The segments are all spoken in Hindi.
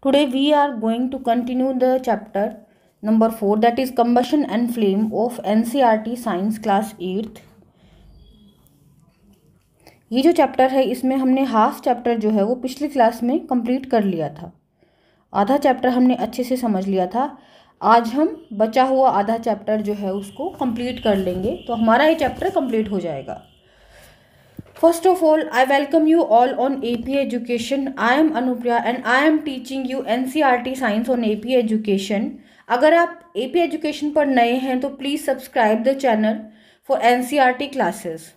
Today we are going to continue the chapter number 4, that is combustion and flame of NCERT Science Class 8th। ये जो चैप्टर है इसमें हमने हाफ चैप्टर जो है वो पिछली क्लास में कंप्लीट कर लिया था। आधा चैप्टर हमने अच्छे से समझ लिया था। आज हम बचा हुआ आधा चैप्टर जो है उसको कंप्लीट कर लेंगे, तो हमारा ये चैप्टर कंप्लीट हो जाएगा। First of all, I welcome you all on AP Education. I am Anupriya and I am teaching you NCERT Science on AP Education. अगर आप AP Education पर नए हैं तो please subscribe the channel for NCERT classes.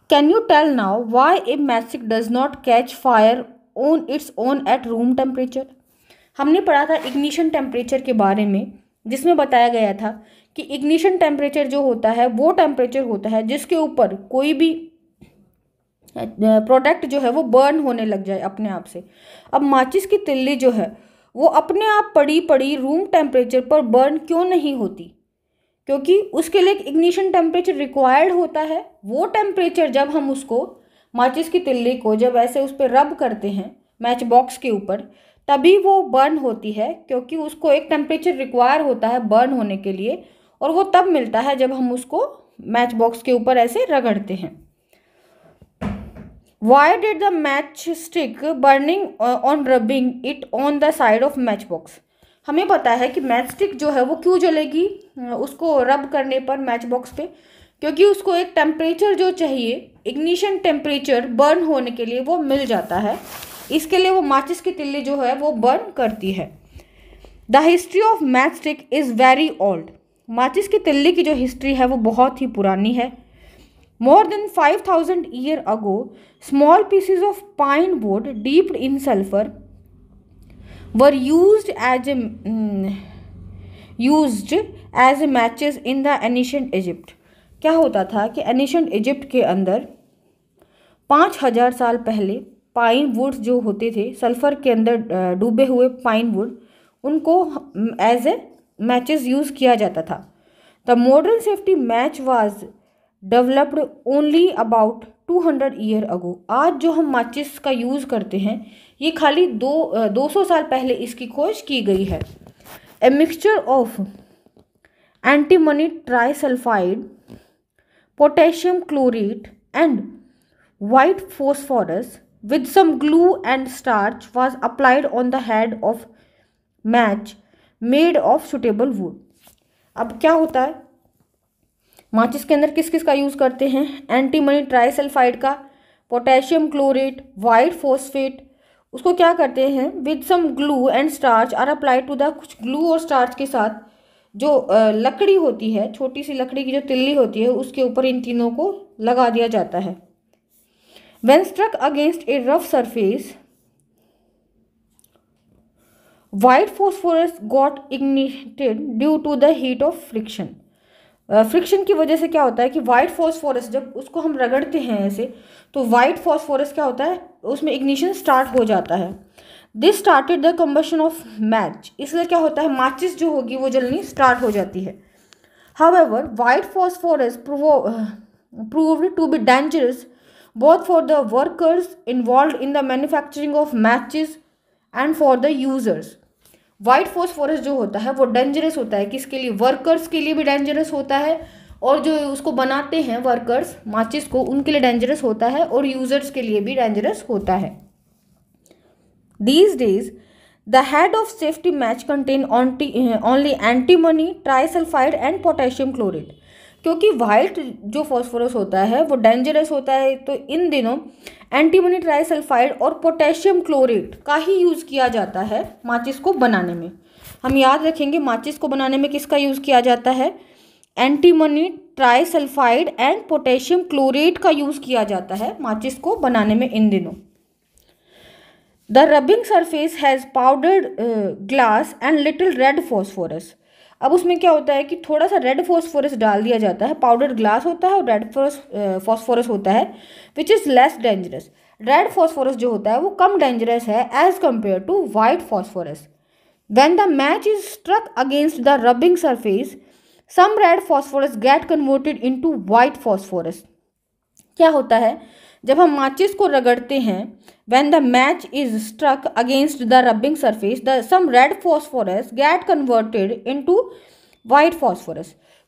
Can you tell now why a matchstick does not catch fire on its own at room temperature? हमने पढ़ा था इग्निशन टेम्परेचर के बारे में, जिसमें बताया गया था कि इग्निशन टेम्परेचर जो होता है वो टेम्परेचर होता है जिसके ऊपर कोई भी प्रोडक्ट जो है वो बर्न होने लग जाए अपने आप से। अब माचिस की तिल्ली जो है वो अपने आप पड़ी पड़ी रूम टेम्परेचर पर बर्न क्यों नहीं होती? क्योंकि उसके लिए एक इग्निशन टेम्परेचर रिक्वायर्ड होता है। वो टेम्परेचर जब हम उसको माचिस की तिल्ली को जब ऐसे उस पर रब करते हैं मैच बॉक्स के ऊपर, तभी वो बर्न होती है, क्योंकि उसको एक टेम्परेचर रिक्वायर होता है बर्न होने के लिए, और वो तब मिलता है जब हम उसको मैच बॉक्स के ऊपर ऐसे रगड़ते हैं। Why did the matchstick burning on rubbing it on the side of matchbox? हमें पता है कि मैच स्टिक जो है वो क्यों जलेगी उसको रब करने पर मैच बॉक्स पे, क्योंकि उसको एक टेम्परेचर जो चाहिए इग्निशन टेम्परेचर बर्न होने के लिए वो मिल जाता है। इसके लिए वो माचिस की तिल्ली जो है वो बर्न करती है। The history of match stick is very old. माचिस की तिल्ली की जो हिस्ट्री है वो बहुत ही पुरानी है। More than 5000 year ago small pieces of pine wood dipped in sulphur were used as matches in the ancient Egypt. क्या होता था कि एनिशिएंट इजिप्ट के अंदर 5000 साल पहले पाइन वुड्स जो होते थे, सल्फर के अंदर डूबे हुए पाइन वुड, उनको एज ए मैचेस यूज़ किया जाता था। The modern safety match was developed only about 200 year ago. आज जो हम माचिस का यूज़ करते हैं ये खाली 200 साल पहले इसकी खोज की गई है। A mixture of antimony trisulphide, potassium chlorate and white phosphorus with some glue and starch was applied on the head of match made of suitable wood. अब क्या होता है, माचिस के अंदर किस किस का यूज़ करते हैं? एंटीमनी ट्राइसल्फाइड का, पोटेशियम क्लोरेट, वाइट फॉस्फेट। उसको क्या करते हैं? With some glue and starch are applied to the, कुछ ग्लू और स्टार्च के साथ जो लकड़ी होती है, छोटी सी लकड़ी की जो तिल्ली होती है, उसके ऊपर इन तीनों को लगा दिया जाता है। When struck against a rough surface, white phosphorus got ignited due to the heat of friction. Friction की वजह से क्या होता है कि वाइट फॉस्फोरस जब उसको हम रगड़ते हैं ऐसे, तो वाइट फॉस्फोरस क्या होता है, उसमें इग्निशन स्टार्ट हो जाता है। This started the combustion of match. इसलिए क्या होता है, माचिस जो होगी वो जलनी स्टार्ट हो जाती है। However white phosphorus proved to be dangerous both for the workers involved in the manufacturing of matches and for the users. White phosphorus जो होता है वो डेंजरस होता है, किसके लिए? वर्कर्स के लिए भी डेंजरस होता है, और जो उसको बनाते हैं वर्कर्स माचिस को, उनके लिए डेंजरस होता है, और यूजर्स के लिए भी डेंजरस होता है। These days the head of safety match contain only antimony trisulfide and potassium chloride. क्योंकि वाइट जो फॉस्फोरस होता है वो डेंजरस होता है, तो इन दिनों एंटीमनी ट्राइसल्फाइड और पोटेशियम क्लोरेट का ही यूज़ किया जाता है माचिस को बनाने में। हम याद रखेंगे माचिस को बनाने में किसका यूज़ किया जाता है? Antimony trisulphide and potassium chlorate का यूज़ किया जाता है माचिस को बनाने में इन दिनों। The rubbing surface has powdered glass and little red phosphorus. अब उसमें क्या होता है कि थोड़ा सा रेड फॉस्फोरस डाल दिया जाता है, पाउडर ग्लास होता है और रेड फॉस्फोरस होता है, which is less dangerous. Red phosphorus जो होता है वो कम डेंजरस है as compared to white phosphorus. When the match is struck against the rubbing surface, some red phosphorus get converted into white phosphorus. क्या होता है जब हम माचिस को रगड़ते हैं, when the match is struck against the rubbing surface, some red phosphorus get converted into white phosphorus.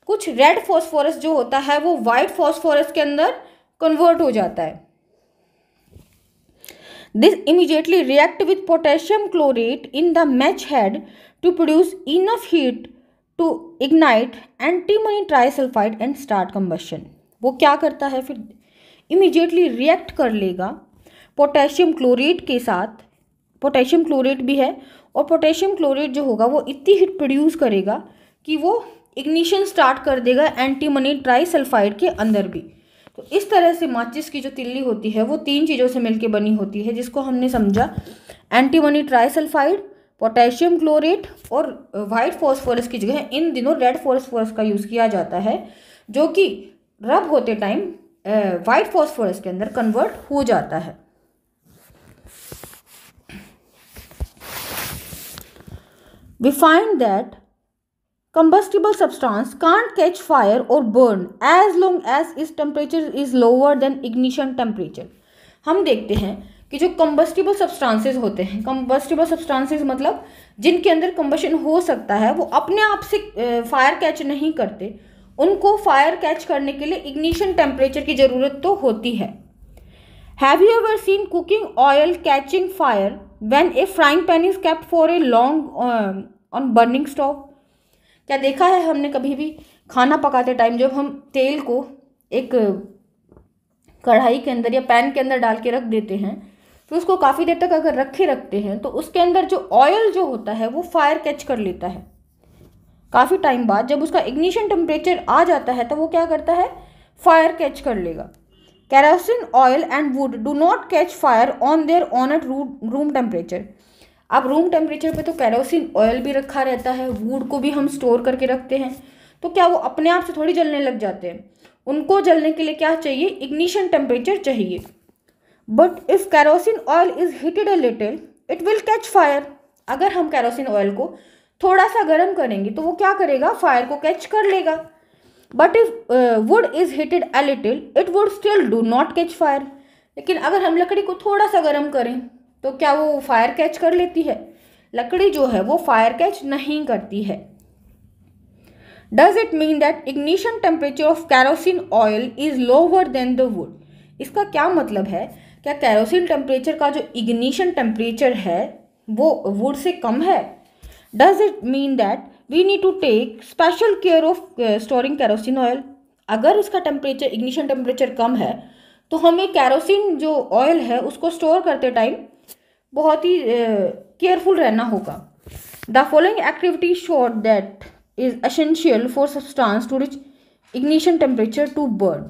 कुछ रेड फॉस्फोरस जो होता है वो वाइट फॉस्फोरस के अंदर कन्वर्ट हो जाता है. This immediately react with potassium chlorate in the match head to produce enough heat to ignite antimony trisulfide and start combustion. वो क्या करता है फिर? इमीडिएटली रिएक्ट कर लेगा पोटेशियम क्लोरेट के साथ. पोटेशियम क्लोरेट भी है, और पोटेशियम क्लोरेट जो होगा वो इतनी हीट प्रोड्यूस करेगा कि वो इग्निशन स्टार्ट कर देगा एंटीमनी ट्राइसल्फाइड के अंदर भी. तो इस तरह से माचिस की जो तिल्ली होती है वो 3 चीज़ों से मिलकर बनी होती है, जिसको हमने समझा एंटीमनी ट्राइसल्फाइड, पोटेशियम क्लोरेट और वाइट फॉस्फोरस की जगह इन दिनों रेड फॉस्फोरस का यूज़ किया जाता है, जो कि रब होते टाइम वाइट फॉस्फोरस के अंदर कन्वर्ट हो जाता है. We find that combustible substance can't catch fire or burn as long as its temperature is lower than ignition temperature. हम देखते हैं कि जो combustible substances होते हैं, combustible substances मतलब जिनके अंदर combustion हो सकता है, वो अपने आप से फायर कैच नहीं करते. उनको फायर कैच करने के लिए इग्निशन टेम्परेचर की ज़रूरत तो होती है. Have you ever seen cooking oil catching fire when A frying pan is kept for a long on burning stove? क्या देखा है हमने कभी भी खाना पकाते टाइम जब हम तेल को एक कढ़ाई के अंदर या पैन के अंदर डाल के रख देते हैं, तो उसको काफ़ी देर तक अगर रखते हैं तो उसके अंदर जो ऑयल जो होता है वो फायर कैच कर लेता है. काफ़ी टाइम बाद जब उसका इग्निशन टेम्परेचर आ जाता है तो वो क्या करता है? फायर कैच कर लेगा. Kerosene oil and would do not catch fire on their own eight room temperature. अब रूम टेम्परेचर पे तो कैरोसिन ऑयल भी रखा रहता है, वुड को भी हम स्टोर करके रखते हैं, तो क्या वो अपने आप से थोड़ी जलने लग जाते हैं? उनको जलने के लिए क्या चाहिए? इग्निशन टेम्परेचर चाहिए. But if kerosene oil is heated a little it will catch fire. अगर हम कैरोसिन ऑयल को थोड़ा सा गर्म करेंगे तो वो क्या करेगा? फायर को कैच कर लेगा. But if would is heated a little it would still do not catch fire. लेकिन अगर हम लकड़ी को थोड़ा सा गर्म करें तो क्या वो फायर कैच कर लेती है? लकड़ी जो है वो फायर कैच नहीं करती है. Does it mean that ignition temperature of kerosene oil is lower than the wood? इसका क्या मतलब है? क्या कैरोसिन टेम्परेचर का जो इग्निशन टेम्परेचर है वो वुड से कम है? Does it mean that we need to take special care of storing kerosene oil? अगर उसका टेम्परेचर इग्निशन टेम्परेचर कम है तो हमें कैरोसिन जो ऑयल है उसको स्टोर करते टाइम बहुत ही केयरफुल रहना होगा. The following activity showed that is essential for substance to reach ignition temperature to burn.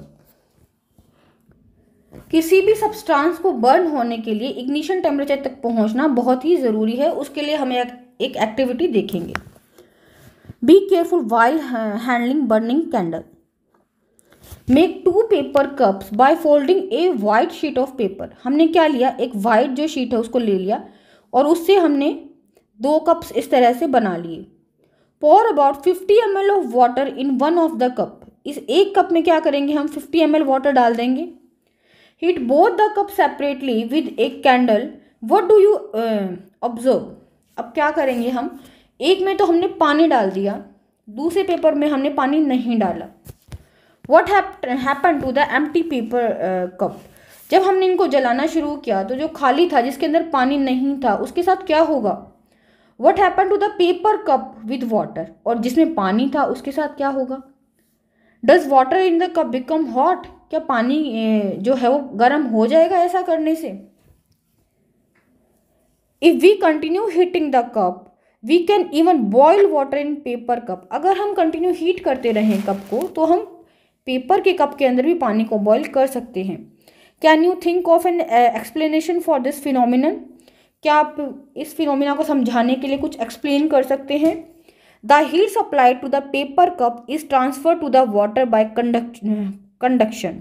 किसी भी सब्सटेंस को बर्न होने के लिए इग्निशन टेम्परेचर तक पहुंचना बहुत ही ज़रूरी है. उसके लिए हमें एक एक्टिविटी देखेंगे. Be careful while handling burning candle. Make 2 paper cups by folding A white sheet of paper. हमने क्या लिया? एक वाइट जो शीट है उसको ले लिया और उससे हमने 2 कप्स इस तरह से बना लिए. pour about 50 ml of water in one of the cup. इस एक कप में क्या करेंगे? हम 50 ml वाटर डाल देंगे. Heat both the cups separately with a candle. What do you observe? अब क्या करेंगे हम? एक में तो हमने पानी डाल दिया, दूसरे पेपर में हमने पानी नहीं डाला. What happened to the empty paper cup? जब हमने इनको जलाना शुरू किया तो जो खाली था जिसके अंदर पानी नहीं था उसके साथ क्या होगा? What happened to the paper cup with water? और जिसमें पानी था उसके साथ क्या होगा? Does water in the cup become hot? क्या पानी जो है वो गर्म हो जाएगा ऐसा करने से? If we continue heating the cup, we can even boil water in paper cup. अगर हम कंटिन्यू हीट करते रहें कप को तो हम पेपर के कप के अंदर भी पानी को बॉयल कर सकते हैं. Can you think of an explanation for this phenomenon? क्या आप इस फिनोमिना को समझाने के लिए कुछ एक्सप्लेन कर सकते हैं? The heat supplied to the paper cup is transfer to the water by conduction.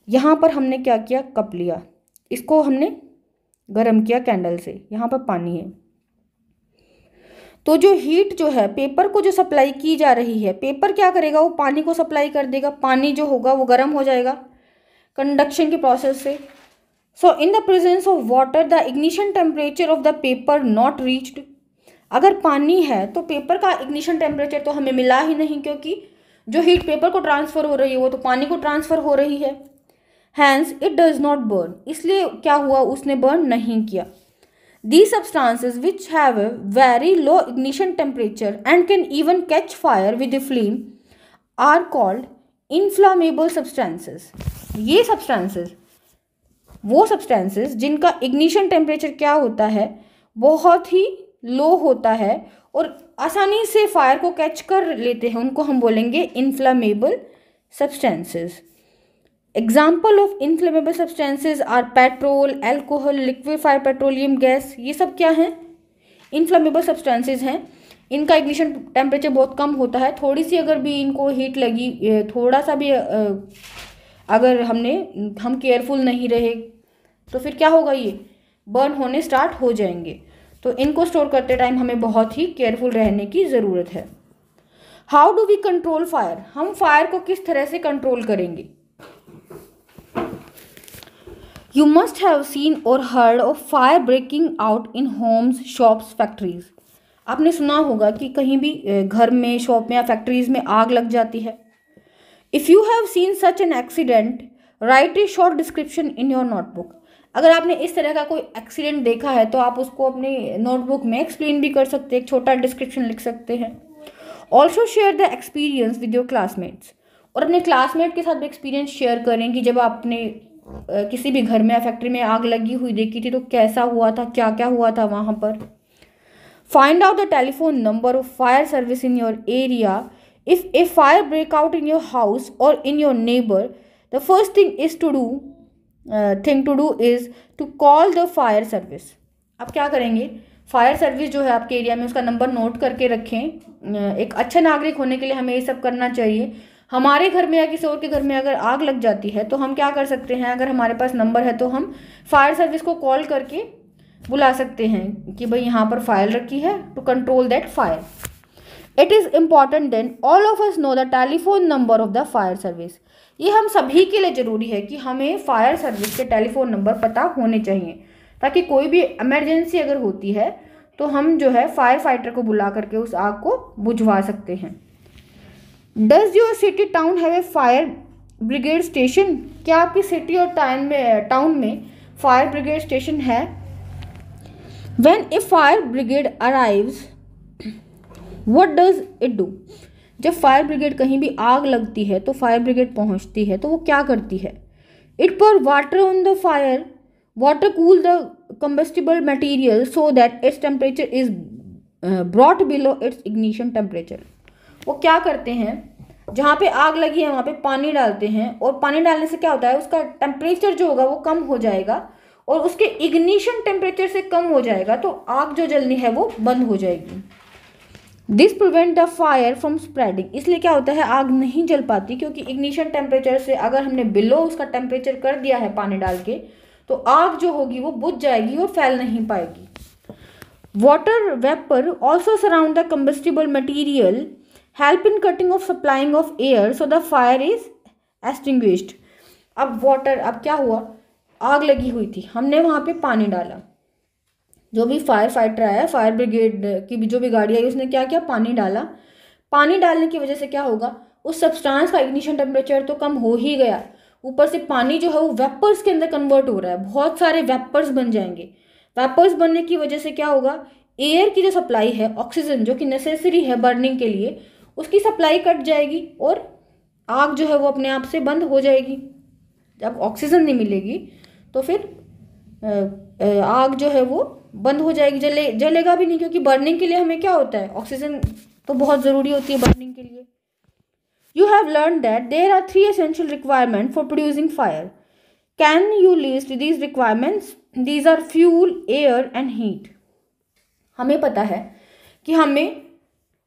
यहाँ पर हमने क्या किया? कप लिया, इसको हमने गर्म किया कैंडल से, यहाँ पर पानी है. तो जो हीट जो है पेपर को जो सप्लाई की जा रही है, पेपर क्या करेगा? वो पानी को सप्लाई कर देगा. पानी जो होगा वो गर्म हो जाएगा. कंडक्शन के प्रोसेस से। So in the presence of water the ignition temperature of the paper not reached. अगर पानी है तो पेपर का इग्निशन टेम्परेचर तो हमें मिला ही नहीं, क्योंकि जो हीट पेपर को ट्रांसफ़र हो रही है वो तो पानी को ट्रांसफ़र हो रही है। Hence it does not burn, इसलिए क्या हुआ, उसने बर्न नहीं किया। These substances which have a very low ignition temperature and can even catch fire with a flame are called inflammable substances. ये substances वो substances जिनका ignition temperature क्या होता है, बहुत ही लो होता है और आसानी से फायर को कैच कर लेते हैं, उनको हम बोलेंगे inflammable substances. Example of inflammable substances are petrol, alcohol, liquefied petroleum gas. ये सब क्या हैं, इनफ्लेमेबल सब्सटेंसेज हैं। इनका इग्निशन टेम्परेचर बहुत कम होता है। थोड़ी सी अगर भी इनको हीट लगी, थोड़ा सा भी अगर हम केयरफुल नहीं रहे तो फिर क्या होगा, ये बर्न होने स्टार्ट हो जाएंगे। तो इनको स्टोर करते टाइम हमें बहुत ही केयरफुल रहने की ज़रूरत है। How do we control fire, हम फायर को किस तरह से कंट्रोल करेंगे। You must have seen or heard of fire breaking out in homes, shops, factories. आपने सुना होगा कि कहीं भी घर में, शॉप में या फैक्ट्रीज में आग लग जाती है। If you have seen such an accident, write a short description in your notebook. अगर आपने इस तरह का कोई एक्सीडेंट देखा है तो आप उसको अपने नोटबुक में एक्सप्लेन भी कर सकते हैं, एक छोटा डिस्क्रिप्शन लिख सकते हैं। Also share the experience with your classmates, और अपने क्लासमेट के साथ भी एक्सपीरियंस शेयर करें कि जब आपने किसी भी घर में या फैक्ट्री में आग लगी हुई देखी थी तो कैसा हुआ था, क्या क्या हुआ था वहाँ पर। Find out the telephone number of fire service in your area. If a fire break out in your house or in your neighbour, the first thing to do is to call the fire service. अब क्या करेंगे, फायर सर्विस जो है आपके एरिया में उसका नंबर नोट करके रखें। एक अच्छा नागरिक होने के लिए हमें ये सब करना चाहिए। हमारे घर में या किसी और के घर में अगर आग लग जाती है तो हम क्या कर सकते हैं, अगर हमारे पास नंबर है तो हम फायर सर्विस को कॉल करके बुला सकते हैं कि भाई यहाँ पर फायर रखी है, to control that fire. It is important then all of us know the telephone number of the fire service. ये हम सभी के लिए ज़रूरी है कि हमें फायर सर्विस के टेलीफोन नंबर पता होने चाहिए, ताकि कोई भी इमरजेंसी अगर होती है तो हम जो है फायर फाइटर को बुला करके उस आग को बुझवा सकते हैं। Does your city town have a fire brigade station, क्या आपकी सिटी और टाउन में फायर ब्रिगेड स्टेशन है। When A fire brigade arrives what does it do, जब फायर ब्रिगेड कहीं भी आग लगती है तो फायर ब्रिगेड पहुंचती है तो वो क्या करती है। It pour water on the fire, water cool the combustible material so that its temperature is brought below its ignition temperature। वो क्या करते हैं, जहाँ पे आग लगी है वहाँ पे पानी डालते हैं और पानी डालने से क्या होता है, उसका टेम्परेचर जो होगा वो कम हो जाएगा और उसके इग्निशन टेम्परेचर से कम हो जाएगा तो आग जो जलनी है वो बंद हो जाएगी। This prevent the fire from spreading, इसलिए क्या होता है आग नहीं जल पाती, क्योंकि इग्निशन टेम्परेचर से अगर हमने बिलो उसका टेम्परेचर कर दिया है पानी डाल के तो आग जो होगी वो बुझ जाएगी और फैल नहीं पाएगी। Water vapour also surround the combustible material, help in cutting of supplying of air so the fire is extinguished. अब वाटर, अब क्या हुआ, आग लगी हुई थी, हमने वहाँ पे पानी डाला, जो भी फायर फाइटर आया, फायर ब्रिगेड की भी जो भी गाड़ी आई उसने क्या किया, पानी डाला। पानी डालने की वजह से क्या होगा, उस सब्सटेंस का इग्निशन टेम्परेचर तो कम हो ही गया, ऊपर से पानी जो है वो वेपर्स के अंदर कन्वर्ट हो रहा है, बहुत सारे वेपर्स बन जाएंगे। वेपर्स बनने की वजह से क्या होगा, एयर की जो सप्लाई है, ऑक्सीजन जो कि नेसेसरी है बर्निंग के लिए, उसकी सप्लाई कट जाएगी और आग जो है वो अपने आप से बंद हो जाएगी। जब ऑक्सीजन नहीं मिलेगी तो फिर आग जो है वो बंद हो जाएगी, जलेगा भी नहीं, क्योंकि बर्निंग के लिए हमें क्या होता है, ऑक्सीजन तो बहुत ज़रूरी होती है बर्निंग के लिए। You have learned that there are 3 essential requirements for producing fire. Can you list these requirements? These are fuel, air and heat. हमें पता है कि हमें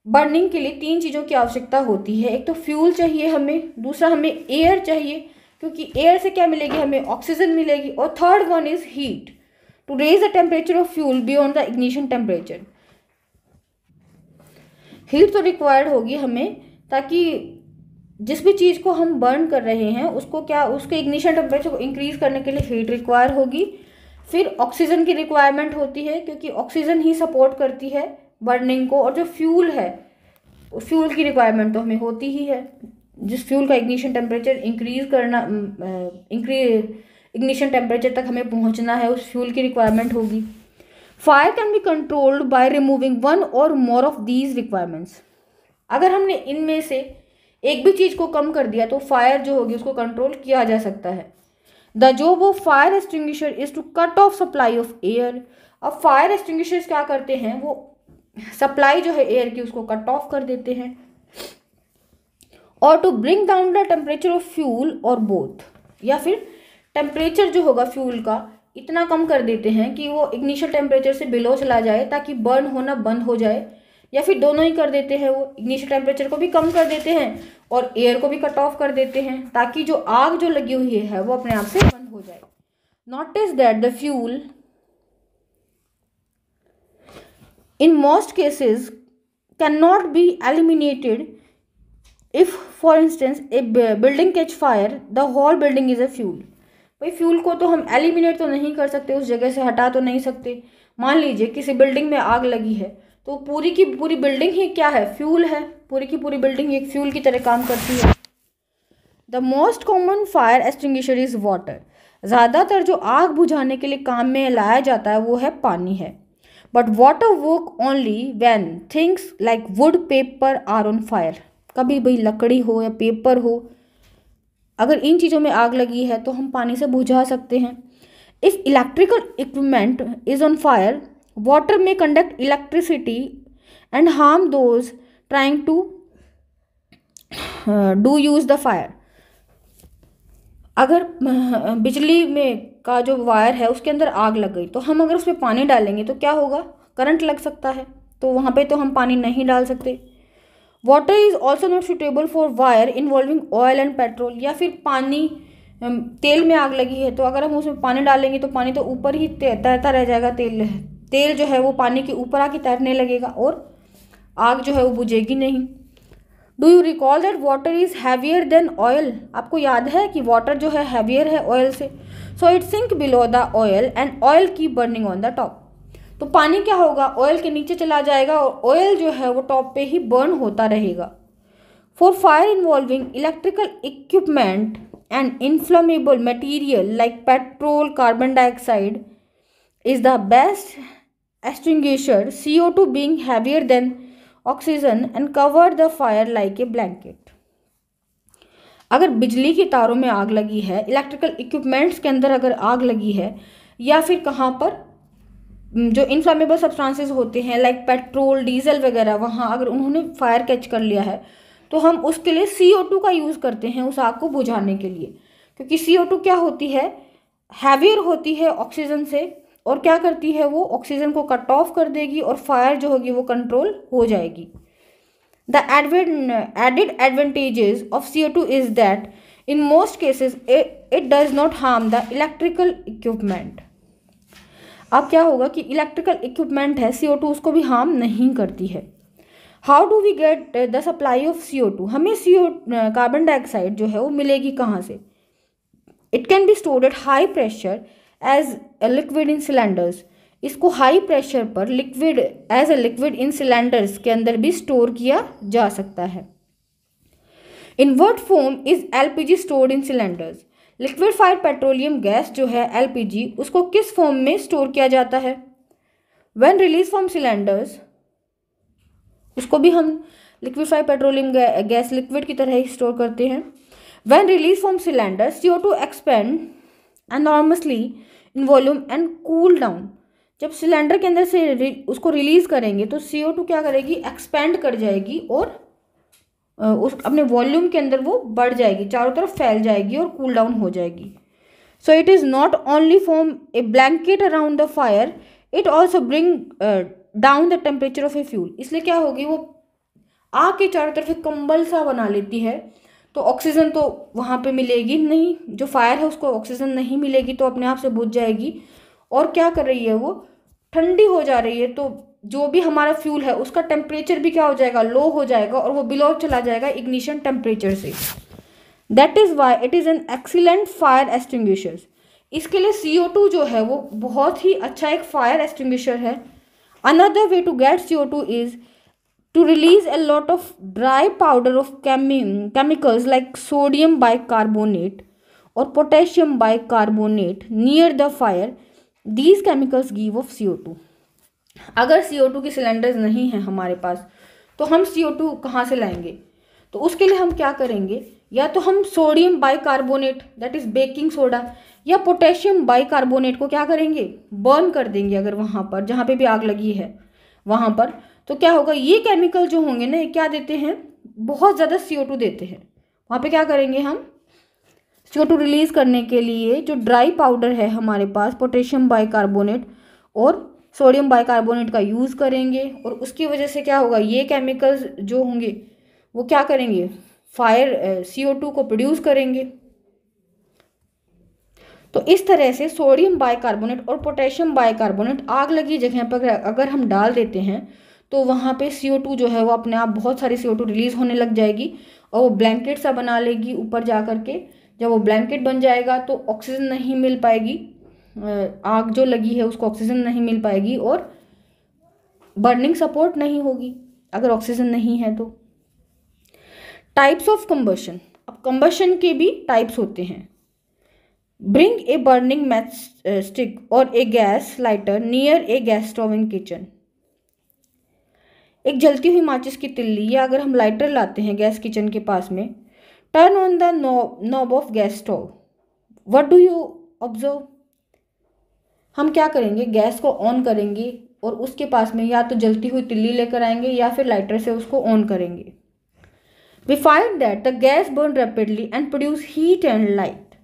बर्निंग के लिए 3 चीज़ों की आवश्यकता होती है। एक तो फ्यूल चाहिए हमें, दूसरा हमें एयर चाहिए, क्योंकि एयर से क्या मिलेगी, हमें ऑक्सीजन मिलेगी, और third one is heat to raise the temperature of fuel beyond the ignition temperature. Heat तो रिक्वायर्ड होगी हमें, ताकि जिस भी चीज़ को हम बर्न कर रहे हैं उसको उसके इग्निशन टेम्परेचर को इंक्रीज करने के लिए हीट रिक्वायर होगी। फिर ऑक्सीजन की रिक्वायरमेंट होती है, क्योंकि ऑक्सीजन ही सपोर्ट करती है बर्निंग को। और जो फ्यूल है, फ्यूल की रिक्वायरमेंट तो हमें होती ही है। जिस फ्यूल का इग्निशन टेम्परेचर इंक्रीज करना, इग्निशन टेम्परेचर तक हमें पहुंचना है, उस फ्यूल की रिक्वायरमेंट होगी। Fire can be controlled by removing one और मोर ऑफ दीज रिक्वायरमेंट्स। अगर हमने इनमें से एक भी चीज़ को कम कर दिया तो फायर जो होगी उसको कंट्रोल किया जा सकता है। The job of fire extinguisher is to cut off supply of air. अब फायर एक्सटिंग्विशर्स क्या करते हैं, वो सप्लाई जो है एयर की उसको कट ऑफ कर देते हैं। और to bring down the temperature of fuel or both, या फिर टेम्परेचर जो होगा फ्यूल का इतना कम कर देते हैं कि वो इग्निशन टेम्परेचर से बिलो चला जाए ताकि बर्न होना बंद हो जाए, या फिर दोनों ही कर देते हैं। वो इग्निशन टेम्परेचर को भी कम कर देते हैं और एयर को भी कट ऑफ कर देते हैं ताकि जो आग जो लगी हुई है वो अपने आप से बंद हो जाए। Notice that the fuel in most cases cannot be eliminated. If for instance a building catch fire, the whole building is a fuel. भाई फ्यूल को तो हम एलिमिनेट तो नहीं कर सकते, उस जगह से हटा तो नहीं सकते। मान लीजिए किसी बिल्डिंग में आग लगी है तो पूरी की पूरी बिल्डिंग ही क्या है, फ्यूल है। पूरी की पूरी बिल्डिंग एक फ्यूल की तरह काम करती है। The most common fire extinguisher is water. ज़्यादातर जो आग बुझाने के लिए काम में लाया जाता है वो है पानी है। But water work only when things like wood paper are on fire. कभी भाई लकड़ी हो या पेपर हो, अगर इन चीज़ों में आग लगी है तो हम पानी से बुझा सकते हैं। If electrical equipment is on fire, water may conduct electricity and harm those trying to douse the fire. अगर बिजली में का जो वायर है उसके अंदर आग लग गई तो हम अगर उसमें पानी डालेंगे तो क्या होगा, करंट लग सकता है, तो वहाँ पे तो हम पानी नहीं डाल सकते। Water is also not suitable for wire involving oil and petrol. या फिर पानी, तेल में आग लगी है तो अगर हम उसमें पानी डालेंगे तो पानी तो ऊपर ही तैरता रह जाएगा। तेल जो है वो पानी के ऊपर आके तैरने लगेगा और आग जो है वो बुझेगी नहीं। Do you recall that water is heavier than oil. आपको याद है कि वाटर जो है हैवियर है ऑयल से। So it sink below the oil and oil की बर्निंग ऑन द टॉप। तो पानी क्या होगा, ऑयल के नीचे चला जाएगा और ऑयल जो है वो टॉप पे ही बर्न होता रहेगा। For fire involving electrical equipment and inflammable material like petrol, carbon dioxide is the best extinguisher, CO2 being heavier than oxygen and covered the fire like a blanket। अगर बिजली की तारों में आग लगी है, इलेक्ट्रिकल इक्विपमेंट्स के अंदर अगर आग लगी है, या फिर कहाँ पर जो इनफ्लेमेबल सब्सटेंसेस होते हैं लाइक पेट्रोल, डीजल वगैरह, वहाँ अगर उन्होंने फायर कैच कर लिया है तो हम उसके लिए CO2 का यूज़ करते हैं उस आग को बुझाने के लिए। क्योंकि CO2 क्या होती है, हैवियर होती है ऑक्सीजन से, और क्या करती है वो ऑक्सीजन को कट ऑफ कर देगी और फायर जो होगी वो कंट्रोल हो जाएगी। The added advantages of CO2 is that in most cases it does not harm the electrical equipment. अब क्या होगा कि इलेक्ट्रिकल इक्विपमेंट है, CO2 उसको भी हार्म नहीं करती है। How do we get the supply of CO2। हमें कार्बन डाइऑक्साइड जो है वो मिलेगी कहाँ से। It can be stored at high pressure as a liquid in cylinders. इसको हाई प्रेशर पर liquid as a liquid in cylinders के अंदर भी स्टोर किया जा सकता है। In what form is LPG stored in cylinders. Liquefied petroleum gas जो है LPG, उसको किस फॉर्म में स्टोर किया जाता है। व्हेन रिलीज फ्रॉम सिलेंडर्स, उसको भी हम लिक्विफाइड पेट्रोलियम गैस लिक्विड की तरह ही स्टोर करते हैं। When release from cylinder, CO2 expand enormously in volume and cool down. जब सिलेंडर के अंदर से उसको रिलीज करेंगे तो CO2 क्या करेगी, एक्सपेंड कर जाएगी और उस अपने वॉल्यूम के अंदर वो बढ़ जाएगी, चारों तरफ फैल जाएगी और कूल डाउन हो जाएगी। So it is not only form A blanket around the fire, it also bring down the temperature of a fuel. इसलिए क्या होगी, वो आग के चारों तरफ एक कंबल सा बना लेती है, तो ऑक्सीजन तो वहाँ पे मिलेगी नहीं, जो फायर है उसको ऑक्सीजन नहीं मिलेगी तो अपने आप से बुझ जाएगी। और क्या कर रही है, वो ठंडी हो जा रही है, तो जो भी हमारा फ्यूल है उसका टेम्परेचर भी क्या हो जाएगा, लो हो जाएगा और वो बिलो चला जाएगा इग्निशन टेम्परेचर से। That is why it is an excellent fire extinguisher. इसके लिए CO2 जो है वो बहुत ही अच्छा एक फायर एक्सटिंग्विशर है। Another way to get CO2 is to release a lot of dry powder of chemicals like sodium bicarbonate or potassium bicarbonate near the fire. These chemicals give off CO2. अगर CO2 की सिलेंडर्स नहीं है हमारे पास तो हम CO2 कहाँ से लाएंगे? तो उसके लिए हम क्या करेंगे, या तो हम sodium bicarbonate that is baking soda या पोटेशियम बाइकार्बोनेट को क्या करेंगे, बर्न कर देंगे। अगर वहाँ पर जहाँ पे भी आग लगी है वहाँ पर, तो क्या होगा, ये केमिकल जो होंगे ना, ये क्या देते हैं, बहुत ज़्यादा CO2 देते हैं। वहाँ पे क्या करेंगे हम, CO2 रिलीज़ करने के लिए जो ड्राई पाउडर है हमारे पास पोटेशियम बाइकार्बोनेट और सोडियम बाइकार्बोनेट का यूज़ करेंगे, और उसकी वजह से क्या होगा, ये केमिकल्स जो होंगे वो क्या करेंगे, फायर CO2 को प्रोड्यूस करेंगे। तो इस तरह से सोडियम बाइकार्बोनेट और पोटेशियम बाइकार्बोनेट आग लगी जगह पर अगर हम डाल देते हैं तो वहाँ पे CO2 जो है वो अपने आप बहुत सारी CO2 रिलीज़ होने लग जाएगी और वो ब्लैंकेट सा बना लेगी ऊपर जा कर के। जब वो ब्लैंकेट बन जाएगा तो ऑक्सीजन नहीं मिल पाएगी, आग जो लगी है उसको ऑक्सीजन नहीं मिल पाएगी और बर्निंग सपोर्ट नहीं होगी अगर ऑक्सीजन नहीं है तो। टाइप्स ऑफ कंबशन, अब कंबशन के भी टाइप्स होते हैं। Bring a burning match stick or a gas lighter near a gas stove in kitchen. एक जलती हुई माचिस की तिल्ली या अगर हम लाइटर लाते हैं गैस किचन के पास में, turn on the knob of gas stove, what do you observe. हम क्या करेंगे, गैस को ऑन करेंगे और उसके पास में या तो जलती हुई तिल्ली लेकर आएंगे या फिर लाइटर से उसको ऑन करेंगे। We find that the gas burn rapidly and produce heat and light.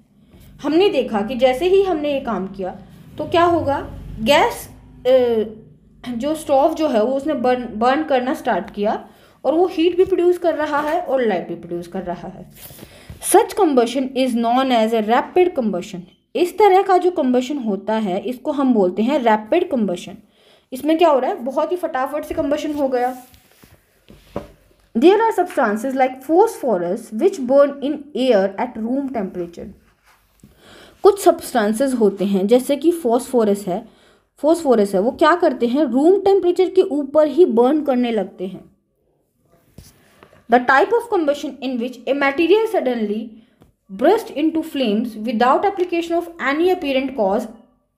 हमने देखा कि जैसे ही हमने ये काम किया तो क्या होगा, गैस जो स्टोव जो है वो उसने बर्न करना स्टार्ट किया और वो हीट भी प्रोड्यूस कर रहा है और लाइट भी प्रोड्यूस कर रहा है। Such combustion is known as a rapid combustion. इस तरह का जो कंबशन होता है इसको हम बोलते हैं रैपिड कंबशन। इसमें क्या हो रहा है, बहुत ही फटाफट से कंबशन हो गया। There are substances like phosphorus which burn in air at room temperature. कुछ सब्सटेंसेस होते हैं जैसे कि फॉस्फोरस है वो क्या करते हैं, रूम टेम्परेचर के ऊपर ही बर्न करने लगते हैं। The type of combustion in which a material suddenly burst into flames without application of any apparent cause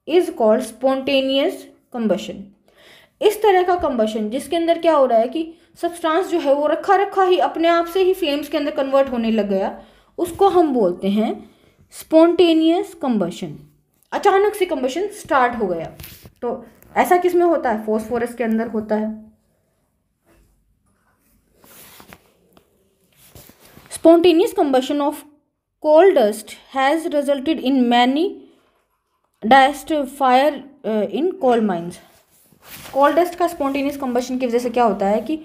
is called spontaneous combustion। इस तरह का कंबशन जिसके अंदर क्या हो रहा है कि सब्सटेंस जो है वो रखा ही अपने आप से ही फ्लेम्स के अंदर कन्वर्ट होने लग गया, उसको हम बोलते हैं स्पॉन्टेनियस कंबशन। अचानक से कंबशन स्टार्ट हो गया। तो ऐसा किस में होता है, फॉस्फोरस के अंदर होता है। Spontaneous combustion of coal dust has resulted in many dust fire in coal mines। coal dust का spontaneous combustion की वजह से क्या होता है कि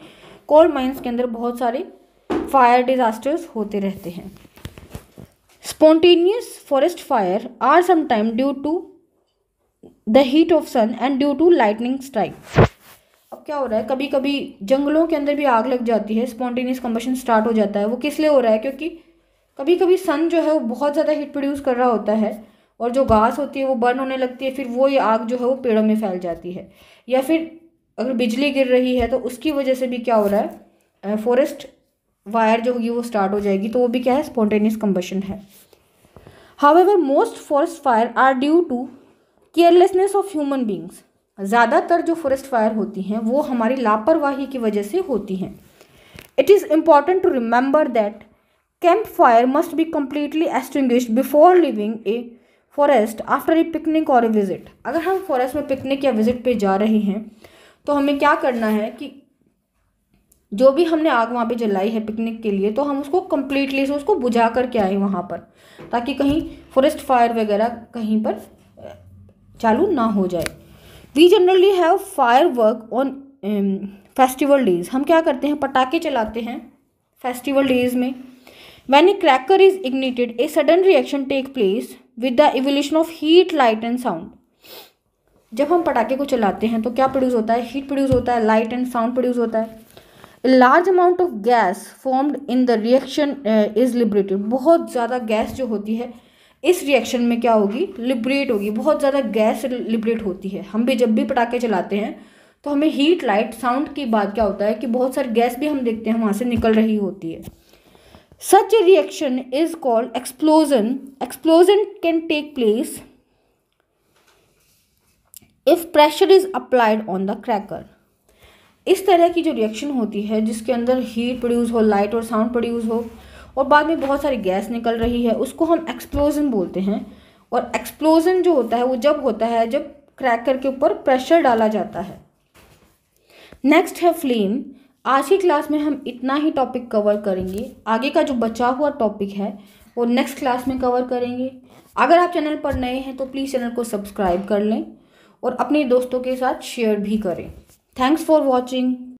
coal mines के अंदर बहुत सारे fire disasters होते रहते हैं। spontaneous forest fire are sometimes due to the heat of sun and due to lightning strike। अब क्या हो रहा है, कभी कभी जंगलों के अंदर भी आग लग जाती है, spontaneous combustion स्टार्ट हो जाता है। वो किस लिए हो रहा है, क्योंकि कभी कभी सन जो है वो बहुत ज़्यादा हीट प्रोड्यूस कर रहा होता है और जो घास होती है वो बर्न होने लगती है, फिर वो ये आग जो है वो पेड़ों में फैल जाती है। या फिर अगर बिजली गिर रही है तो उसकी वजह से भी क्या हो रहा है, फॉरेस्ट वायर जो होगी वो स्टार्ट हो जाएगी, तो वो भी क्या है, स्पॉन्टेनियस कंबशन है। However most forest fire are due to carelessness of human beings. ज़्यादातर जो फॉरेस्ट फायर होती हैं वो हमारी लापरवाही की वजह से होती हैं। It is important to remember that campfire must be completely extinguished before leaving a forest after a picnic or a visit। अगर हम फॉरेस्ट में पिकनिक या विजिट पे जा रहे हैं तो हमें क्या करना है कि जो भी हमने आग वहाँ पे जलाई है पिकनिक के लिए, तो हम उसको कम्प्लीटली से उसको बुझा कर के आए वहाँ पर, ताकि कहीं फॉरेस्ट फायर वगैरह कहीं पर चालू ना हो जाए। We generally have firework on festival days. हम क्या करते हैं, पटाखे चलाते हैं फेस्टिवल डेज में। When a cracker is ignited, a sudden reaction takes place with the evolution of heat, light and sound। जब हम पटाखे को चलाते हैं तो क्या प्रोड्यूस होता है, हीट प्रोड्यूस होता है, लाइट एंड साउंड प्रोड्यूस होता है। Large amount of gas formed in the reaction is liberated, बहुत ज़्यादा गैस जो होती है इस रिएक्शन में क्या होगी, लिबरेट होगी, बहुत ज़्यादा गैस लिबरेट होती है। हम भी जब भी पटाखे चलाते हैं तो हमें हीट लाइट साउंड की बात क्या होता है कि बहुत सारी गैस भी हम देखते हैं वहाँ से निकल रही होती है। Such a reaction is called explosion. Explosion can take place if pressure is applied on the cracker. इस तरह की जो रिएक्शन होती है जिसके अंदर हीट प्रोड्यूस हो, लाइट और साउंड प्रोड्यूस हो और बाद में बहुत सारी गैस निकल रही है, उसको हम एक्सप्लोजन बोलते हैं। और एक्सप्लोजन जो होता है वो जब होता है जब क्रैकर के ऊपर प्रेशर डाला जाता है। नेक्स्ट है फ्लेम। आज की क्लास में हम इतना ही टॉपिक कवर करेंगे, आगे का जो बचा हुआ टॉपिक है वो नेक्स्ट क्लास में कवर करेंगे। अगर आप चैनल पर नए हैं तो प्लीज़ चैनल को सब्सक्राइब कर लें और अपने दोस्तों के साथ शेयर भी करें। Thanks for watching.